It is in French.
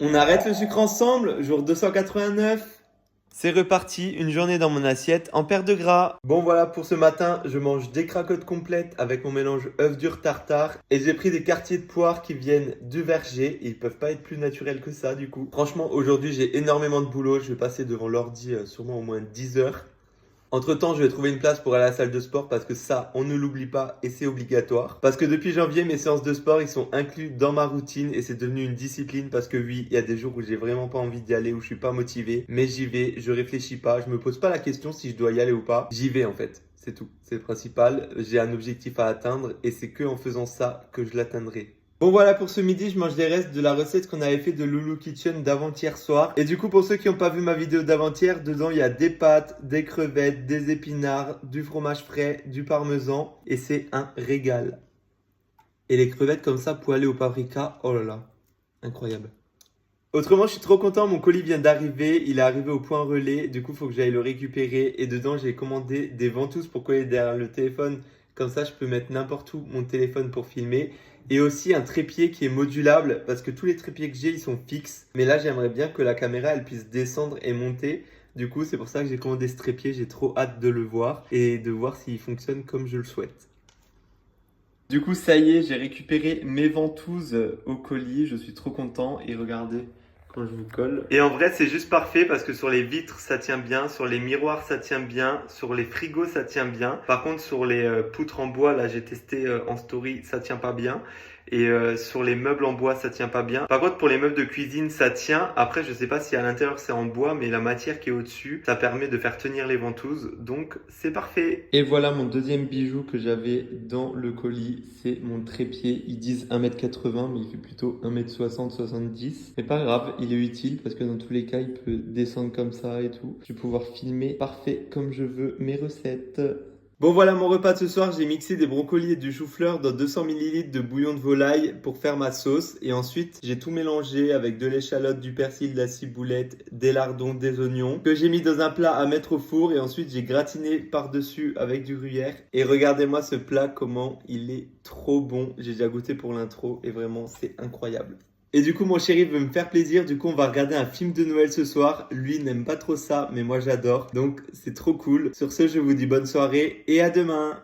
On arrête le sucre ensemble, jour 289. C'est reparti, une journée dans mon assiette en perte de gras. Bon voilà, pour ce matin, je mange des cracottes complètes avec mon mélange œuf dur tartare. Et j'ai pris des quartiers de poire qui viennent du verger. Ils peuvent pas être plus naturels que ça du coup. Franchement, aujourd'hui, j'ai énormément de boulot. Je vais passer devant l'ordi sûrement au moins 10 heures. Entre-temps, je vais trouver une place pour aller à la salle de sport parce que ça, on ne l'oublie pas et c'est obligatoire. Parce que depuis janvier, mes séances de sport, ils sont inclus dans ma routine et c'est devenu une discipline parce que oui, il y a des jours où j'ai vraiment pas envie d'y aller, où je suis pas motivé, mais j'y vais, je réfléchis pas, je me pose pas la question si je dois y aller ou pas. J'y vais en fait, c'est tout, c'est le principal. J'ai un objectif à atteindre et c'est que en faisant ça que je l'atteindrai. Bon voilà pour ce midi, je mange les restes de la recette qu'on avait fait de Loulou Kitchen d'avant-hier soir. Et du coup pour ceux qui n'ont pas vu ma vidéo d'avant-hier, dedans il y a des pâtes, des crevettes, des épinards, du fromage frais, du parmesan et c'est un régal. Et les crevettes comme ça poêlées au paprika, oh là là, incroyable. Autrement, je suis trop content, mon colis vient d'arriver, il est arrivé au point relais, du coup, il faut que j'aille le récupérer. Et dedans, j'ai commandé des ventouses pour coller derrière le téléphone. Comme ça, je peux mettre n'importe où mon téléphone pour filmer. Et aussi un trépied qui est modulable, parce que tous les trépieds que j'ai, ils sont fixes. Mais là, j'aimerais bien que la caméra, elle puisse descendre et monter. Du coup, c'est pour ça que j'ai commandé ce trépied, j'ai trop hâte de le voir et de voir s'il fonctionne comme je le souhaite. Du coup, ça y est, j'ai récupéré mes ventouses au colis. Je suis trop content. Et regardez quand je vous colle. Et en vrai, c'est juste parfait parce que sur les vitres, ça tient bien. Sur les miroirs, ça tient bien. Sur les frigos, ça tient bien. Par contre, sur les poutres en bois, là, j'ai testé en story, ça tient pas bien. Et sur les meubles en bois, ça tient pas bien. Par contre, pour les meubles de cuisine, ça tient. Après, je sais pas si à l'intérieur c'est en bois, mais la matière qui est au-dessus, ça permet de faire tenir les ventouses. Donc, c'est parfait. Et voilà mon deuxième bijou que j'avais dans le colis. C'est mon trépied. Ils disent 1m80, mais il fait plutôt 1m60, 70. Mais pas grave, il est utile parce que dans tous les cas, il peut descendre comme ça et tout. Je vais pouvoir filmer parfait comme je veux mes recettes. Bon voilà mon repas de ce soir, j'ai mixé des brocolis et du chou-fleur dans 200 ml de bouillon de volaille pour faire ma sauce. Et ensuite, j'ai tout mélangé avec de l'échalote, du persil, de la ciboulette, des lardons, des oignons que j'ai mis dans un plat à mettre au four. Et ensuite, j'ai gratiné par-dessus avec du gruyère. Et regardez-moi ce plat, comment il est trop bon. J'ai déjà goûté pour l'intro et vraiment, c'est incroyable. Et du coup, mon chéri veut me faire plaisir. Du coup, on va regarder un film de Noël ce soir. Lui n'aime pas trop ça, mais moi j'adore. Donc, c'est trop cool. Sur ce, je vous dis bonne soirée et à demain.